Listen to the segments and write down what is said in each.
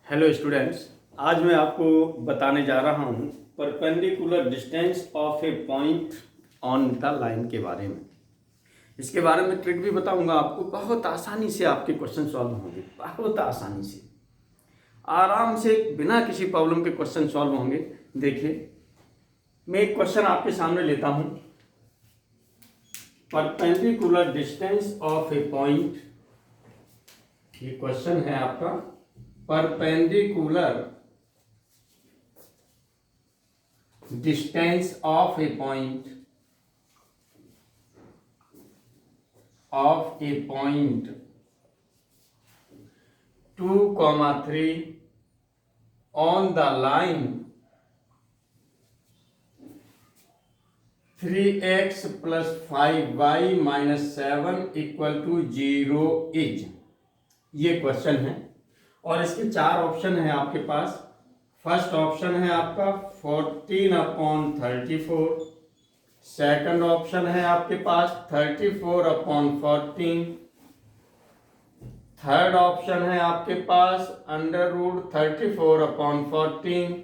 Hello students, आज मैं आपको बताने जा रहा हूँ perpendicular distance of a point on the line के बारे में। इसके बारे में ट्रिक भी बताऊंगा आपको। बहुत आसानी से आपके क्वेश्चन सॉल्व होंगे, बहुत आसानी से, आराम से, बिना किसी प्रॉब्लम के क्वेश्चन सॉल्व होंगे। देखिए, मैं एक क्वेश्चन आपके सामने लेता हूँ। Perpendicular distance of a point, ये क्वेश्चन है आपका। Perpendicular distance of a point 2, 3 on the line 3x plus 5y minus 7 equal to 0 is, ये क्वेश्चन है और इसके चार ऑप्शन है आपके पास। फर्स्ट ऑप्शन है आपका 14/34, सेकंड ऑप्शन है आपके पास 34/14, थर्ड ऑप्शन है आपके पास √34/14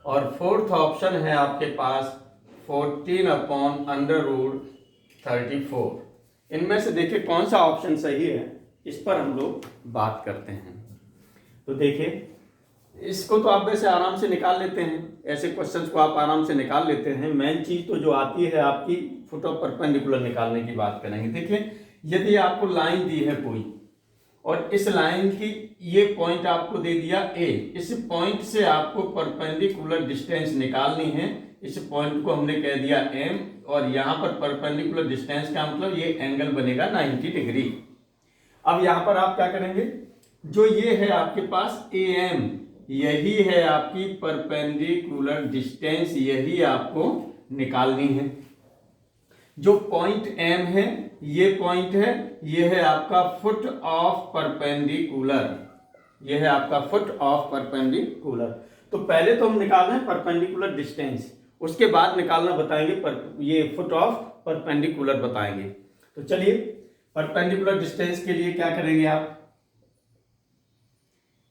और फोर्थ ऑप्शन है आपके पास 14/√34। इनमें से देखिए कौन सा ऑप्शन सही है, इस पर हम लोग बात करते हैं। तो देखिए, इसको तो आप वैसे आराम से निकाल लेते हैं, ऐसे क्वेश्चंस को आप आराम से निकाल लेते हैं। मेन चीज तो जो आती है आपकी फुट ऑफ परपेंडिकुलर निकालने की बात करेंगे। देखिए, यदि आपको लाइन दी है कोई और इस लाइन की ये पॉइंट आपको दे दिया ए, इस पॉइंट से आपको परपेंडिकुलर डिस्टेंस निकालनी है। इस पॉइंट को हमने कह दिया एम और यहाँ पर परपेंडिकुलर डिस्टेंस का मतलब ये एंगल बनेगा 90 डिग्री। अब यहाँ पर आप क्या करेंगे, जो ये है आपके पास ए एम, यही है आपकी परपेंडिकुलर डिस्टेंस, यही आपको निकालनी है। जो पॉइंट एम है, ये पॉइंट है, ये है आपका फुट ऑफ परपेंडिकुलर, ये है आपका फुट ऑफ परपेंडिकुलर। तो पहले तो हम निकाल रहे हैं परपेंडिकुलर डिस्टेंस, उसके बाद निकालना बताएंगे ये फुट ऑफ परपेंडिकुलर बताएंगे। तो चलिए, परपेंडिकुलर डिस्टेंस के लिए क्या करेंगे आप,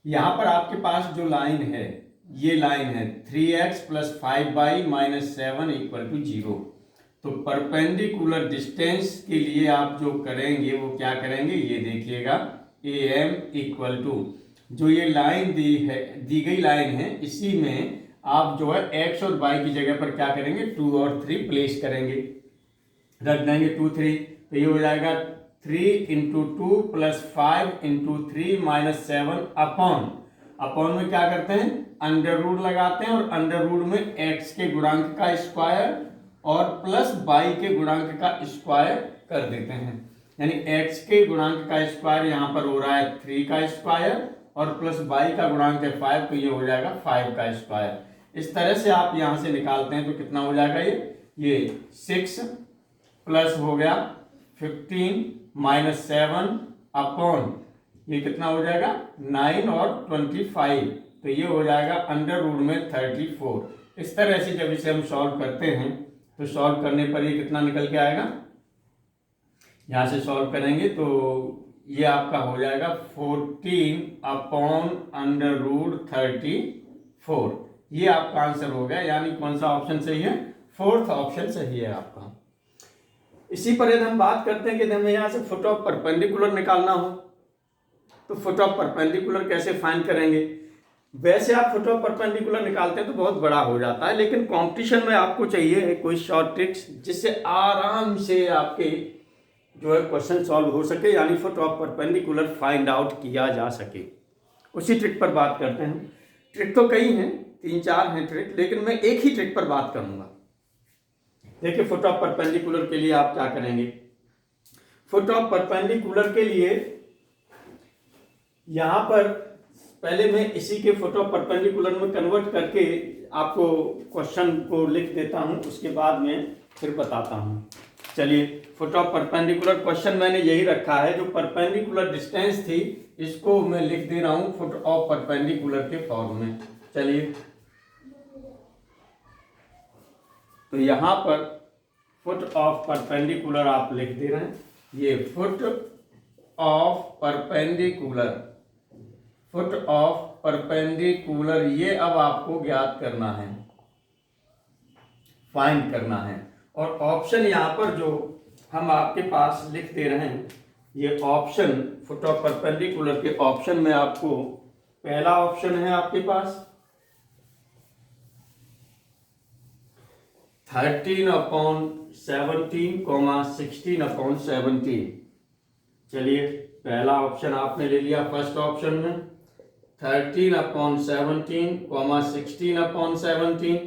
यहां पर आपके पास जो लाइन है, ये लाइन है 3x plus 5y minus 7 equal to 0। तो परपेंडिकुलर डिस्टेंस के लिए आप जो करेंगे वो क्या करेंगे, ये देखिएगा, ए एम इक्वल टू, जो ये लाइन दी गई लाइन है, इसी में आप जो है x और y की जगह पर क्या करेंगे, 2 और 3 प्लेस करेंगे, रख देंगे 2 3, तो ये हो जाएगा 3 × 2 + 5 × 3 - 7 अपॉन में क्या करते हैं, अंडर रूट लगाते हैं और अंडर रूट में x के गुणांक का स्क्वायर और प्लस y के गुणांक का स्क्वायर कर देते हैं। यानी x के गुणांक का स्क्वायर यहाँ पर हो रहा है 3 का स्क्वायर और प्लस y का गुणांक है 5, तो ये हो जाएगा 5 का स्क्वायर। इस तरह से आप यहाँ से निकालते हैं तो कितना हो जाएगा, ये 6 प्लस हो गया 15 - 7 अपॉन ये कितना हो जाएगा 9 और 25, तो ये हो जाएगा अंडर रूट में 34। इस तरह से जब इसे हम सॉल्व करते हैं तो सॉल्व करने पर ये कितना निकल के आएगा, यहां से सॉल्व करेंगे तो ये आपका हो जाएगा 14/√34। ये आपका आंसर हो गया। यानी कौन सा ऑप्शन सही है, फोर्थ ऑप्शन सही है आपका। इसी पर यदि हम बात करते हैं कि हमें यहां से फुट ऑफ परपेंडिकुलर निकालना हो तो फुट ऑफ परपेंडिकुलर कैसे फाइंड करेंगे। वैसे आप फुट ऑफ परपेंडिकुलर निकालते हैं तो बहुत बड़ा हो जाता है, लेकिन कंपटीशन में आपको चाहिए कोई शॉर्ट ट्रिक्स जिससे आराम से आपके जो है क्वेश्चन सॉल्व हो सके, यानी foot of perpendicular find out किया जा सके। उसी ट्रिक पर बात करते हैं। ट्रिक तो कई हैं, 3-4 हैं ट्रिक, लेकिन मैं एक ही ट्रिक पर बात करूंगा। देखिए, फुट ऑफ परपेंडिकुलर के लिए आप क्या करेंगे, फुट ऑफ परपेंडिकुलर के लिए यहां पर पहले मैं इसी के फुट ऑफ परपेंडिकुलर में कन्वर्ट करके आपको क्वेश्चन को लिख देता हूं, उसके बाद में फिर बताता हूं। चलिए, फुट ऑफ परपेंडिकुलर क्वेश्चन मैंने यही रखा है, जो परपेंडिकुलर डिस्टेंस थी इसको मैं लिख दे रहा हूं फुट ऑफ परपेंडिकुलर के फॉर्म में। चलिए, तो यहां पर फुट ऑफ परपेंडिकुलर आप लिख दे रहे हैं, ये foot of perpendicular foot of perpendicular, ये अब आपको ज्ञात करना है, फाइंड करना है। और ऑप्शन यहाँ पर जो हम आपके पास लिख दे रहे हैं, ये ऑप्शन फुट ऑफ परपेंडिकुलर के ऑप्शन में आपको पहला ऑप्शन है आपके पास 13/17, 16/17। चलिए पहला ऑप्शन आपने ले लिया फर्स्ट ऑप्शन में 13/17, 16/17।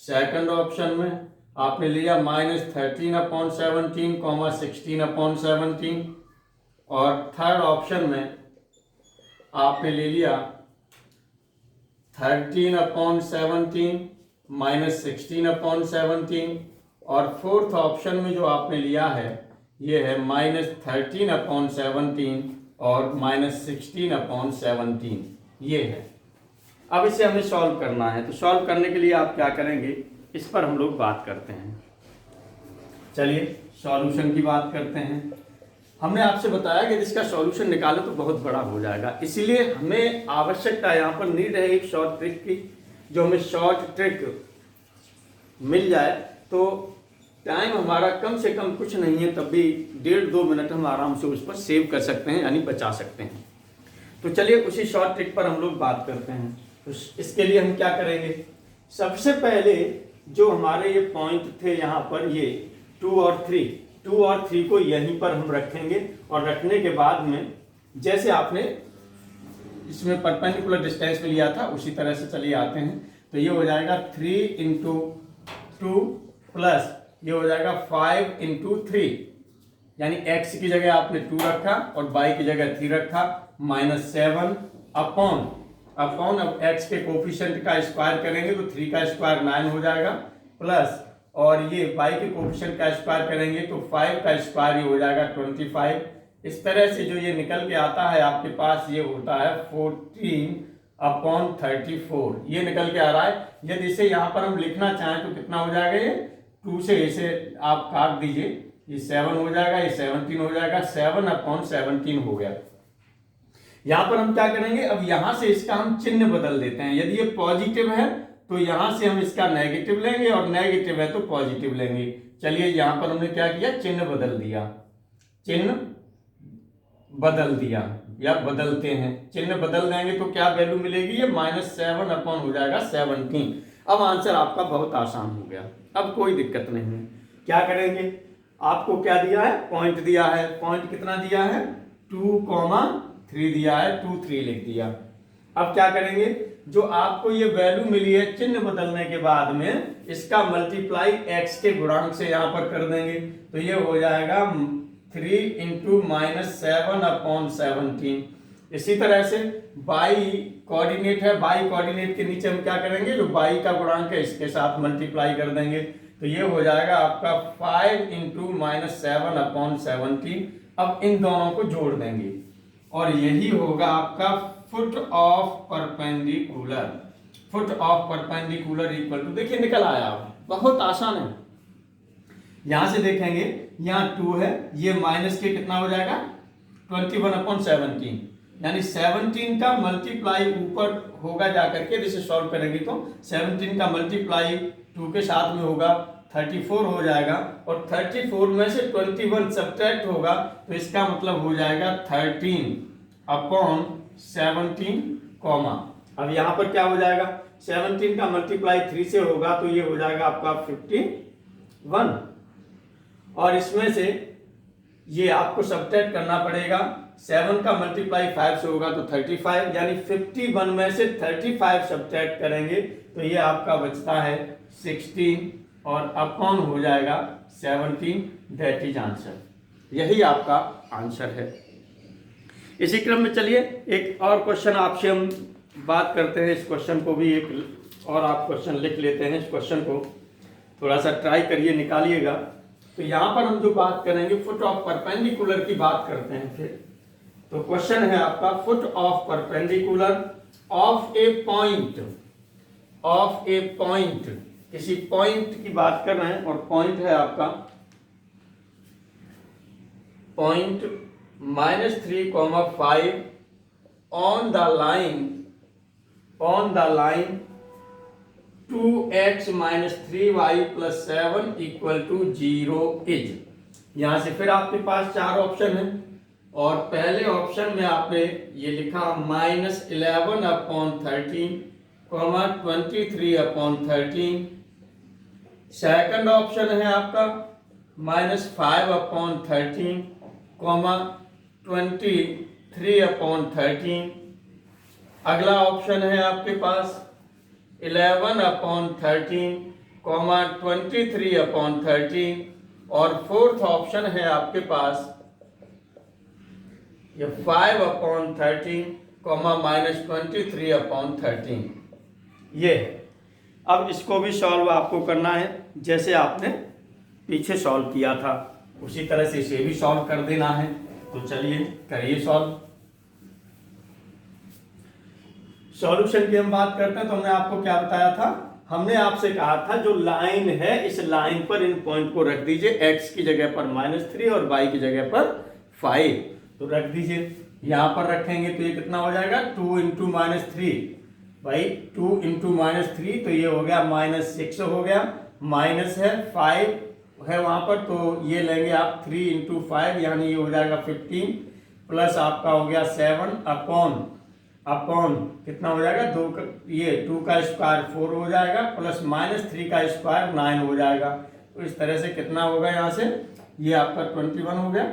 सेकंड ऑप्शन में आपने लिया -13/17, 16/17। और थर्ड ऑप्शन में आपने ले लिया 13/17 -16/17। और फोर्थ ऑप्शन में जो आपने लिया है ये है -13/17 और -16/17, ये है। अब इसे हमें सॉल्व करना है, तो सॉल्व करने के लिए आप क्या करेंगे, इस पर हम लोग बात करते हैं। चलिए सॉल्यूशन की बात करते हैं। हमने आपसे बताया कि इसका सॉल्यूशन निकालो तो बहुत बड़ा हो जाएगा, इसीलिए हमें आवश्यकता यहाँ पर नीड है एक शॉर्ट ट्रिक की। जो हमें शॉर्ट ट्रिक मिल जाए तो टाइम हमारा कम से कम कुछ नहीं है, तब भी 1.5-2 मिनट हम आराम से उस पर सेव कर सकते हैं, यानी बचा सकते हैं। तो चलिए उसी शॉर्ट ट्रिक पर हम लोग बात करते हैं। तो इसके लिए हम क्या करेंगे, सबसे पहले जो हमारे ये पॉइंट थे यहाँ पर, ये 2 और 3 को यहीं पर हम रखेंगे। और रखने के बाद में जैसे आपने इसमें परपेंडिकुलर डिस्टेंस में लिया था उसी तरह से चलिए आते हैं। तो ये हो जाएगा 3 × 2 प्लस ये हो जाएगा 5 × 3, यानी x की जगह आपने 2 रखा और y की जगह 3 रखा, -7 अपॉन अब x के कोफिशिएंट का स्क्वायर करेंगे तो 3 का स्क्वायर 9 हो जाएगा, प्लस और ये y के कोफिशिएंट का स्क्वायर करेंगे तो 5 का स्क्वायर ये हो जाएगा 25। इस तरह से जो ये निकल के आता है आपके पास, ये होता है 14/34, ये निकल के आ रहा है। यदि इसे यहाँ पर हम लिखना चाहें तो कितना हो जाएगा, ये 2 से इसे आप काट दीजिए, ये 7 हो जाएगा, ये 17 हो जाएगा, 7/17 हो गया। यहाँ पर हम क्या करेंगे, अब यहाँ से इसका हम चिन्ह बदल देते हैं। यदि ये पॉजिटिव है तो यहाँ से हम इसका नेगेटिव लेंगे और नेगेटिव है तो पॉजिटिव लेंगे। चलिए यहाँ पर हमने क्या किया, चिन्ह बदल दिया या बदलते हैं। चिन्ह बदल देंगे तो क्या वैल्यू मिलेगी, ये -7 अपॉन हो जाएगा 17। अब आंसर आपका बहुत आसान हो गया, अब कोई दिक्कत नहीं है। क्या करेंगे, आपको क्या दिया है, पॉइंट दिया है, पॉइंट कितना दिया है 2,3 दिया है, 2 3 लिख दिया। अब क्या करेंगे, जो आपको ये वैल्यू मिली है चिन्ह बदलने के बाद में इसका मल्टीप्लाई x के गुणांक से यहाँ पर कर देंगे, तो ये हो जाएगा 3 × -7/17। इसी तरह से y कोऑर्डिनेट है, y कोऑर्डिनेट के नीचे हम क्या करेंगे, जो y का गुणांक है इसके साथ मल्टीप्लाई कर देंगे, तो ये हो जाएगा आपका 5 × -7/17। अब इन दोनों को जोड़ देंगे और यही होगा आपका foot of perpendicular equal to, देखिए निकल आया, बहुत आसान है। यहां से देखेंगे, यहाँ 2 है, ये माइनस के कितना हो जाएगा 21/17, यानी 17 का मल्टीप्लाई ऊपर होगा जाकर के, जिसे सॉल्व करेंगे तो 17 का मल्टीप्लाई 2 के साथ में होगा 34 हो जाएगा, और 34 में से 21 सब्ट्रैक्ट होगा तो इसका मतलब हो जाएगा 13/17, अब यहाँ पर क्या हो जाएगा, 17 का मल्टीप्लाई 3 से होगा तो ये हो जाएगा आपका 51, और इसमें से ये आपको सब्ट्रैक्ट करना पड़ेगा। 7 का मल्टीप्लाई 5 से होगा तो 35, यानी 51 में से 35 सब्ट्रैक्ट करेंगे तो ये आपका बचता है 16 और अपॉन हो जाएगा 17, दैट इज आंसर। यही आपका आंसर है। इसी क्रम में चलिए एक और क्वेश्चन आपसे हम बात करते हैं। इस क्वेश्चन को भी एक और आप क्वेश्चन लिख लेते हैं, इस क्वेश्चन को थोड़ा सा ट्राई करिए, निकालिएगा। तो यहाँ पर हम जो बात करेंगे फुट ऑफ परपेंडिकुलर की बात करते हैं फिर। तो क्वेश्चन है आपका foot of perpendicular of a point, किसी पॉइंट की बात कर रहे हैं, और पॉइंट है आपका point -3, 5 on the line 2x minus 3y plus 7 equal to 0 is. यहां से फिर आपके पास चार ऑप्शन है और पहले ऑप्शन में आपने ये लिखा -11/13 23/13। सेकंड ऑप्शन है आपका -5/13 23/13। अगला ऑप्शन है आपके पास 11/13 23/13 और फोर्थ ऑप्शन है आपके पास ये 5/13 -23/13 ये है। अब इसको भी सॉल्व आपको करना है, जैसे आपने पीछे सॉल्व किया था उसी तरह से इसे भी सॉल्व कर देना है। तो चलिए करिए सॉल्व। सॉल्यूशन की हम बात करते हैं तो हमने आपको क्या बताया था, हमने आपसे कहा था जो लाइन है इस लाइन पर इन पॉइंट को रख दीजिए, x की जगह पर -3 और y की जगह पर 5। तो रख दीजिए, यहां पर रखेंगे तो ये कितना हो जाएगा 2 इंटू -3 भाई 2 इंटू -3 तो ये हो गया -6 हो गया, माइनस है 5 है वहां पर तो ये लेंगे आप 3 इंटू 5 यानी ये हो जाएगा 15 प्लस आपका हो गया 7 अपॉन कितना हो जाएगा 2 का स्क्वायर 4 हो जाएगा प्लस -3 का स्क्वायर 9 हो जाएगा। तो इस तरह से कितना होगा यहाँ से ये आपका 21 हो गया,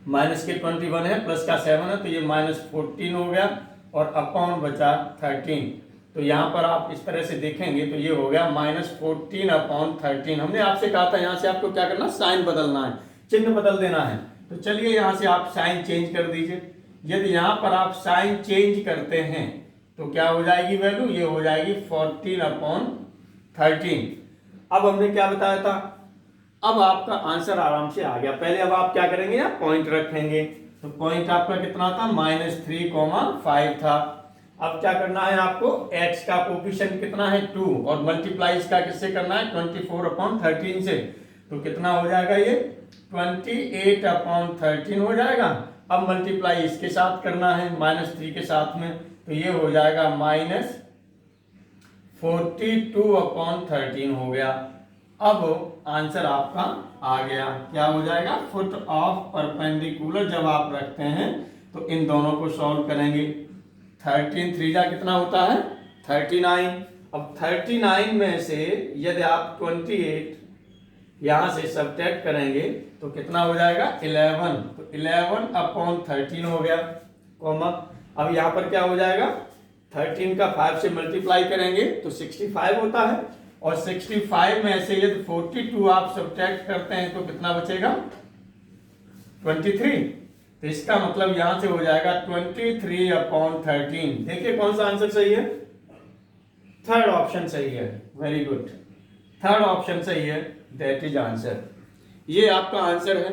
माइनस के 21 है प्लस का 7 है तो ये -14 हो गया और अपॉन बचा 13। तो यहाँ पर आप इस तरह से देखेंगे तो ये हो गया -14/13। हमने आपसे कहा था यहाँ से आपको क्या करना, साइन बदलना है, चिन्ह बदल देना है। तो चलिए यहाँ से आप साइन चेंज कर दीजिए। यदि यहाँ पर आप साइन चेंज करते हैं तो क्या हो जाएगी वैल्यू, ये हो जाएगी 14/13। अब हमने क्या बताया था, अब आपका आंसर आराम से आ गया। पहले अब आप क्या करेंगे, यहाँ पॉइंट रखेंगे तो पॉइंट आपका कितना था -3,5 था। अब क्या करना है आपको, x का कोफिशिएंट कितना है 2 और मल्टीप्लाई इसका किससे करना है 24/13 से। तो कितना हो जाएगा ये 28/13 हो जाएगा। अब मल्टीप्लाई इसके साथ करना है -3 के साथ में तो ये हो जाएगा -42/13 हो गया। अब आंसर आपका आ गया, क्या हो जाएगा फुट ऑफ परपेंडिकुलर। जब आप रखते हैं तो इन दोनों को सॉल्व करेंगे। 13 3 जा कितना होता है 39। अब 39 में से यदि आप 28 यहां से सब्ट्रैक्ट करेंगे तो कितना हो जाएगा 11। तो 11/13 हो गया कॉमा। अब यहां पर क्या हो जाएगा 13 का 5 से मल्टीप्लाई करेंगे तो 65 होता है और 65 में से यदि 42 आप सब्ट्रैक्ट करते हैं तो कितना बचेगा 23। तो इसका मतलब यहां से हो जाएगा 23/13। देखिए कौन सा आंसर सही है, थर्ड ऑप्शन सही है। वेरी गुड, थर्ड ऑप्शन सही है, दैट इज आंसर। ये आपका आंसर है।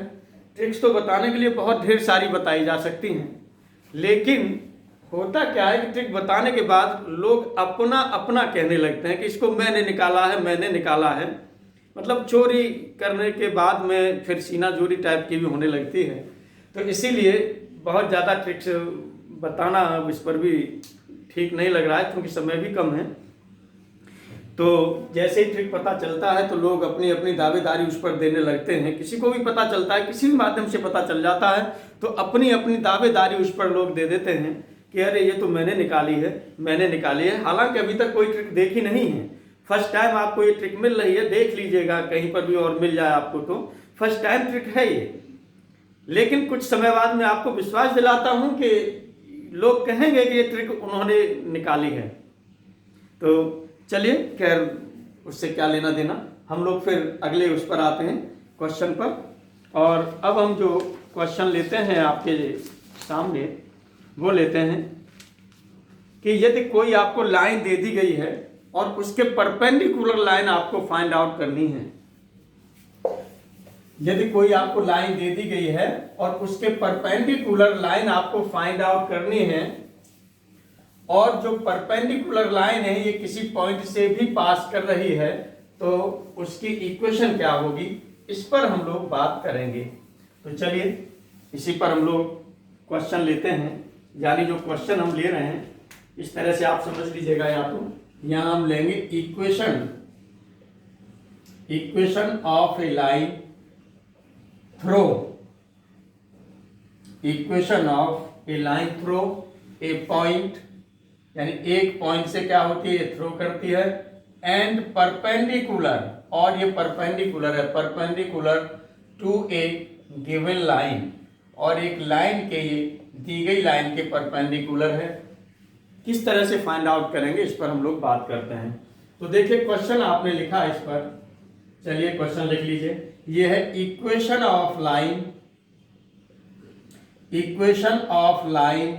ट्रिक्स तो बताने के लिए बहुत ढेर सारी बताई जा सकती हैं, लेकिन होता क्या है कि ट्रिक बताने के बाद लोग अपना अपना कहने लगते हैं कि इसको मैंने निकाला है, मैंने निकाला है। मतलब चोरी करने के बाद में फिर सीना चोरी टाइप की भी होने लगती है। तो इसीलिए बहुत ज़्यादा ट्रिक्स बताना इस पर भी ठीक नहीं लग रहा है क्योंकि समय भी कम है। तो जैसे ही ट्रिक पता चलता है तो लोग अपनी अपनी दावेदारी उस पर देने लगते हैं। किसी को भी पता चलता है, किसी भी माध्यम से पता चल जाता है तो अपनी अपनी दावेदारी उस पर लोग दे देते हैं कि अरे ये तो मैंने निकाली है, मैंने निकाली है। हालांकि अभी तक कोई ट्रिक देखी नहीं है, फर्स्ट टाइम आपको ये ट्रिक मिल रही है। देख लीजिएगा कहीं पर भी और मिल जाए आपको तो फर्स्ट टाइम ट्रिक है ये। लेकिन कुछ समय बाद में आपको विश्वास दिलाता हूं कि लोग कहेंगे कि ये ट्रिक उन्होंने निकाली है। तो चलिए खैर उससे क्या लेना देना, हम लोग फिर अगले उस पर आते हैं क्वेश्चन पर। और अब हम जो क्वेश्चन लेते हैं आपके सामने वो लेते हैं कि यदि कोई आपको लाइन दे दी गई है और उसके परपेंडिकुलर लाइन आपको फाइंड आउट करनी है। यदि कोई आपको लाइन दे दी गई है और उसके परपेंडिकुलर लाइन आपको फाइंड आउट करनी है और जो परपेंडिकुलर लाइन है ये किसी पॉइंट से भी पास कर रही है तो उसकी इक्वेशन क्या होगी, इस पर हम लोग बात करेंगे। तो चलिए इसी पर हम लोग क्वेश्चन लेते हैं। यानी जो क्वेश्चन हम ले रहे हैं इस तरह से आप समझ लीजिएगा, या तो यहाँ हम लेंगे equation of A line throw, equation of A line throw A point, यानी एक पॉइंट से क्या होती है, ये थ्रो करती है, एंड परपेंडिकुलर, और ये परपेंडिकुलर है, perpendicular to a given line, और एक लाइन के, ये दी गई लाइन के परपेंडिकुलर है। किस तरह से फाइंड आउट करेंगे इस पर हम लोग बात करते हैं। तो देखिए क्वेश्चन आपने लिखा इस पर, चलिए क्वेश्चन लिख लीजिए। ये है equation of line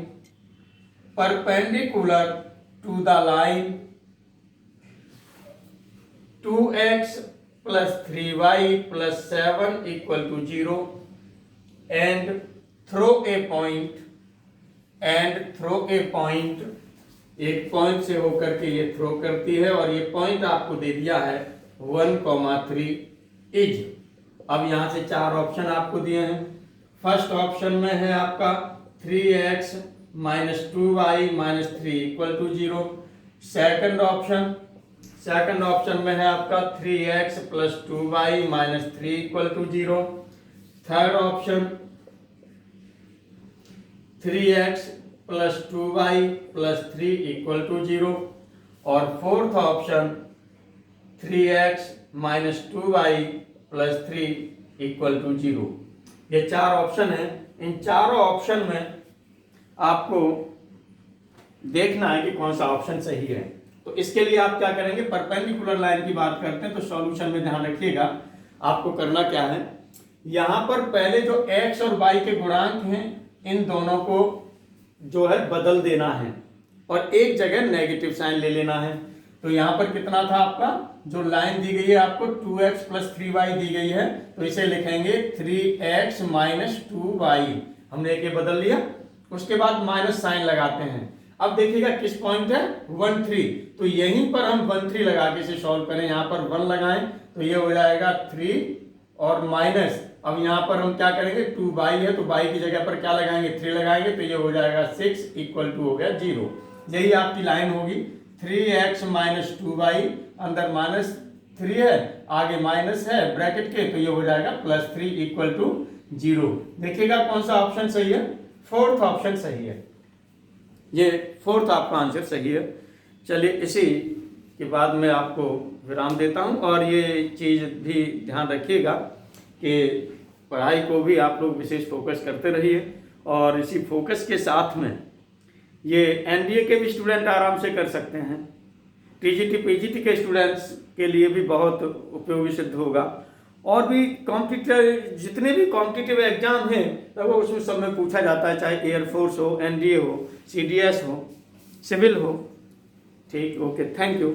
perpendicular to the line 2x plus 3y plus 7 equal to 0 and throw a point, एक पॉइंट से होकर के ये थ्रो करती है, और ये पॉइंट आपको दे दिया है 1,3 इज। अब यहां से चार ऑप्शन आपको दिए हैं। फर्स्ट ऑप्शन में है आपका 3x minus 2y minus 3 equal to 0। Second option में है आपका 3x plus 2y minus 3 equal to 0। Third option 3x plus 2y plus 3 equal to 0। और fourth option 3x minus 2y plus 3 equal to 0। ये चार option है। इन चारों option में आपको देखना है कि कौन सा ऑप्शन सही है। तो इसके लिए आप क्या करेंगे, परपेंडिकुलर लाइन की बात करते हैं तो सॉल्यूशन में ध्यान रखिएगा आपको करना क्या है। यहां पर पहले जो x और y के गुणांक हैं इन दोनों को जो है बदल देना है, और एक जगह नेगेटिव साइन ले लेना है। तो यहां पर कितना था आपका, जो लाइन दी गई है आपको 2x plus 3y दी गई है, तो इसे लिखेंगे 3x minus 2y। हमने एक ये बदल लिया, उसके बाद माइनस साइन लगाते हैं। अब देखिएगा किस पॉइंट है 1,3, तो यहीं पर हम 1,3 लगा के इसे सॉल्व करें। यहाँ पर 1 लगाएं तो ये हो जाएगा 3 और माइनस, अब यहाँ पर हम क्या करेंगे 2y है तो y की जगह पर क्या लगाएंगे 3 लगाएंगे, तो ये हो जाएगा 6 इक्वल टू हो गया 0। यही आपकी लाइन होगी 3x minus 2y, अंदर माइनस 3 है, आगे माइनस है ब्रैकेट के, तो ये हो जाएगा +3 इक्वल टू 0। देखिएगा कौन सा ऑप्शन सही है, फोर्थ ऑप्शन सही है। ये फोर्थ आपका आंसर सही है। चलिए इसी के बाद मैं आपको विराम देता हूं, और ये चीज़ भी ध्यान रखिएगा कि पढ़ाई को भी आप लोग विशेष फोकस करते रहिए, और इसी फोकस के साथ में ये एनडीए के भी स्टूडेंट आराम से कर सकते हैं, टीजीटी पीजीटी के स्टूडेंट्स के लिए भी बहुत उपयोगी सिद्ध होगा, और भी कॉम्पिटिटिव जितने भी कॉम्पिटिटिव एग्जाम हैं लगभग उसमें सब में पूछा जाता है, चाहे एयरफोर्स हो, एनडीए हो, सीडीएस हो, सिविल हो। ठीक, ओके, थैंक यू।